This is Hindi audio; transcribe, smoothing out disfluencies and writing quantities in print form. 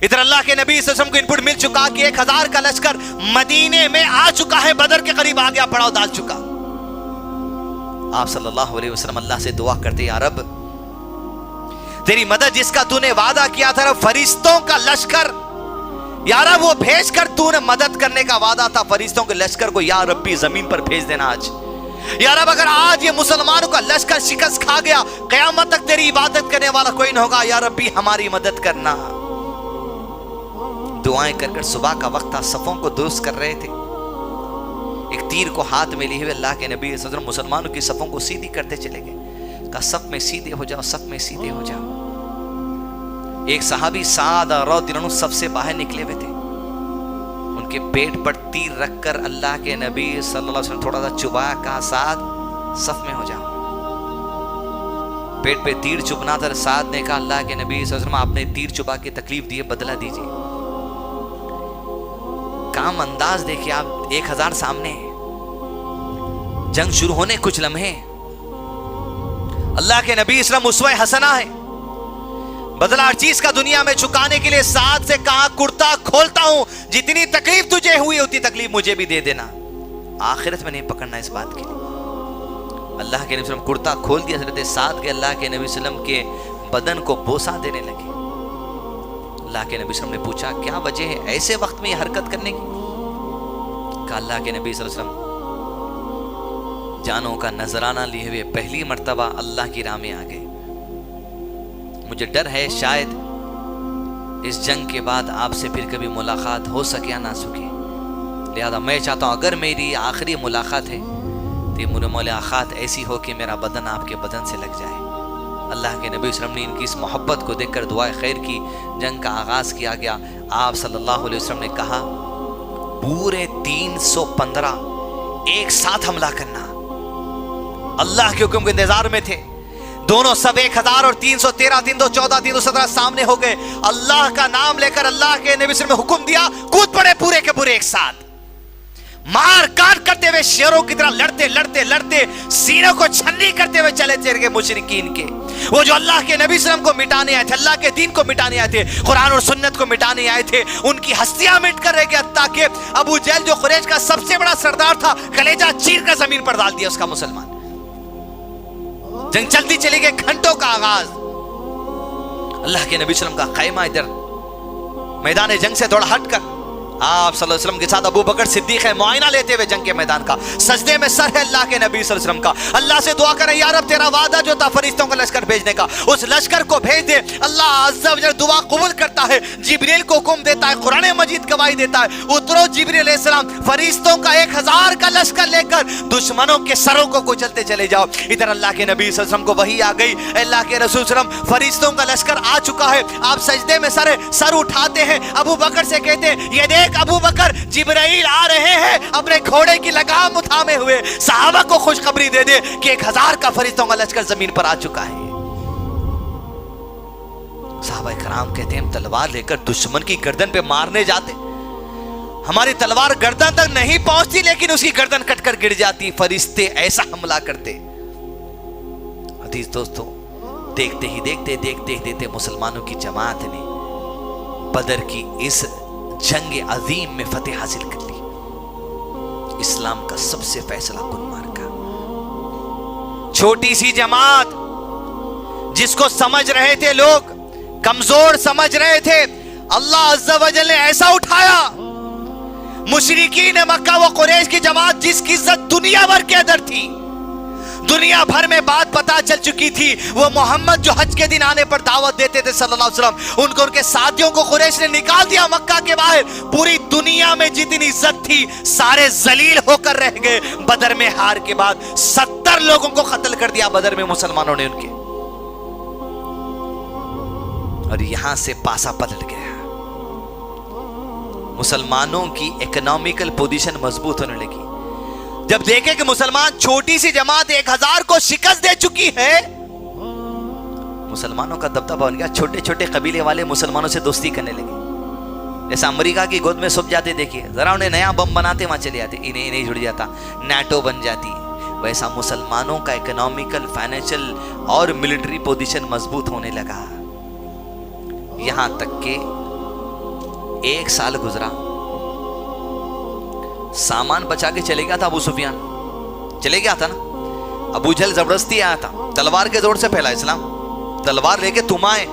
इधर अल्लाह के नबी सल्लल्लाहु अलैहि वसल्लम को इनपुट मिल चुका कि 1000 का लश्कर मदीने में आ चुका है, बदर के करीब आ गया, पड़ाव डाल चुका। आप सल्लल्लाहु अलैहि वसल्लम अल्लाह से दुआ करते, या रब तेरी मदद जिसका तूने वादा किया था, फरिश्तों का लश्कर, या रब वो भेज कर तूने मदद करने का वादा था फरिश्तों के लश्कर को, या रब्बी जमीन पर भेज देना आज। या रब अगर आज ये मुसलमानों का लश्कर शिकस्त खा गया, क़यामत तक तेरी इबादत करने वाला कोई ना होगा, या रब्बी हमारी मदद करना। दुआएं कर कर सुबह का वक्त था, सफों को दुरुस्त कर रहे थे। एक तीर को हाथ में लिए हुए अल्लाह के नबी सल्लल्लाहु अलैहि वसल्लम मुसलमानों की सफों को सीधी करते चले गए। कहा सफ में सीधे हो जाओ, सफ में सीधे हो जाओ। एक सहाबी साद रज़ियल्लाहु अन्हु सबसे बाहर निकले हुए थे, उनके पेट पर तीर रखकर अल्लाह के नबी सल्लल्लाहु अलैहि वसल्लम थोड़ा सा चुबाया, कहा साद सफ में हो जाओ। पेट पे तीर चुभना था, साद ने कहा अल्लाह के नबी सल्लल्लाहु अलैहि वसल्लम आपने तीर चुबा के तकलीफ दी है, बदला दीजिए। काम अंदाज देखिए आप, 1000 सामने, जंग शुरू होने कुछ लम्हे, अल्लाह के नबी इस्लाम उस्वा हसना है। बदला हर चीज का दुनिया में चुकाने के लिए साथ से कहा कुर्ता खोलता हूं, जितनी तकलीफ तुझे हुई उतनी तकलीफ मुझे भी दे देना, आखिरत में नहीं पकड़ना इस बात के लिए। अल्लाह के नबी वसल्लम कुर्ता खोल दिया, हज़रत साद के अल्लाह के नबी वसल्लम के बदन को बोसा देने लगे। अल्लाह के नबी वसल्लम ने पूछा क्या वजह है ऐसे वक्त में ये हरकत करने की? कहा अल्लाह के नबी सल्लल्लाहु अलैहि वसल्लम जानों का नजराना लिए हुए पहली मर्तबा अल्लाह की राह में आ गए। मुझे डर है शायद इस जंग के बाद आपसे फिर कभी मुलाकात हो सके या ना सके, लिहाजा मैं चाहता हूं अगर मेरी आखिरी मुलाकात है तो मुझे मुलाकात ऐसी हो कि मेरा बदन आपके बदन से लग जाए। अल्लाह के नबी वसल्लम ने इनकी इस मोहब्बत को देखकर दुआ खैर की। जंग का आगाज किया गया। आप सल्लल्लाहु अलैहि वसल्लम ने कहा पूरे 315 एक साथ हमला करना। अल्लाह के हुक्म के इंतजार में थे दोनों, सब 1000 और 313 314 317 सामने हो गए। अल्लाह का नाम लेकर अल्लाह के नबी वसल्लम ने हुक्म दिया, कूद पड़े पूरे के पूरे एक साथ, मार काट करते हुए शेरों की तरह लड़ते लड़ते लड़ते सीनों को छन्नी करते हुए चले गए मुशरिकीन के। वो जो अल्लाह के नबी सल्लल्लाहु अलैहि वसल्लम को मिटाने आए थे, अल्लाह के दीन को मिटाने आए थे, कुरान और सुन्नत को मिटाने आए थे, उनकी हस्तियां मिट कर रह गई। हत्ता के अबू जहल जो कुरैश का सबसे बड़ा सरदार था, कलेजा चीर कर जमीन पर डाल दिया उसका मुसलमान। जंग चलती चली गई, घंटों का आगाज। अल्लाह के नबी सल्लल्लाहु अलैहि वसल्लम का खैमा इधर मैदान जंग से थोड़ा हटकर आप सल्लल्लाहु अलैहि वसल्लम के साथ अबू बकर सिद्दीक है, मुआयना लेते हुए जंग के मैदान का, सजदे में सर है अल्लाह के नबी सल्लल्लाहु अलैहि वसल्लम का। अल्लाह से दुआ करें या रब तेरा वादा जो था फरिश्तों का लश्कर भेजने का, उस लश्कर को भेज दे। अल्लाह अज़्ज़ा व जल दुआ कबूल करता है, जिब्रील को हुक्म देता है, कुरान मजीद गवाही देता है, उतरो जिब्रील अलैहिस्सलाम फरिश्तों का 1000 का लश्कर लेकर दुश्मनों के सरों को कुचलते चले जाओ। इधर अल्लाह के नबी सल्लल्लाहु अलैहि वसल्लम को वही आ गई, अल्लाह के रसूल सल्लल्लाहु अलैहि वसल्लम फरिश्तों का लश्कर आ चुका है। आप सजदे में सर उठाते हैं, अबू बकर से कहते हैं ये देख अबू बकर जिब्राइल आ रहे हैं अपने घोड़े की लगाम उठामे हुए, सहाबा को खुशखबरी दे दे कि 1000 का फरिश्तों का लश्कर जमीन पर आ चुका है। सहाबा कराम कहते हैं हम तलवार लेकर दुश्मन की गर्दन पे मारने जाते, हमारी तलवार गर्दन तक नहीं पहुंचती लेकिन उसकी गर्दन कटकर गिर जाती, फरिश्ते ऐसा हमला करते। अजीज दोस्तों, देखते ही देखते मुसलमानों की जमात ने बदर की इस जंग अजीम में फतेह हासिल कर ली। इस्लाम का सबसे फैसला कुन मार्का। छोटी सी जमात जिसको समझ रहे थे लोग कमजोर समझ रहे थे, अल्लाह अज़्ज़ा व जल ने ऐसा उठाया। मुशरिकीन मक्का व कुरैश की जमात जिसकी इज्जत दुनिया भर के अंदर थी, दुनिया भर में बात पता चल चुकी थी, वो मोहम्मद जो हज के दिन आने पर दावत देते थे सल्लल्लाहु अलैहि वसल्लम, उनको उनके साथियों को कुरैश ने निकाल दिया मक्का के बाहर। पूरी दुनिया में जितनी इज्जत थी सारे जलील होकर रह गए। बदर में हार के बाद 70 लोगों को कत्ल कर दिया बदर में मुसलमानों ने उनके, और यहां से पासा पलट गया। मुसलमानों की इकोनॉमिकल पोजीशन मजबूत होने लगी। जब देखे कि मुसलमान छोटी सी जमात 1000 को शिकस्त दे चुकी है, मुसलमानों का दबदबा बन गया। छोटे छोटे कबीले वाले मुसलमानों से दोस्ती करने लगे। जैसा अमेरिका की गोद में छुप जाते, देखिए जरा उन्हें नया बम बनाते वहां चले जाते, इन्हें नहीं जुड़ जाता, नाटो बन जाती। वैसा मुसलमानों का इकोनॉमिकल, फाइनेंशियल और मिलिट्री पोजीशन मजबूत होने लगा। यहां तक के 1 साल गुजरा, सामान बचा के चले गया था अबू सुफियान, चले गया था ना। अबू जहल जबरदस्ती आया था, तलवार के जोर से फैला इस्लाम, तलवार लेके तुम आए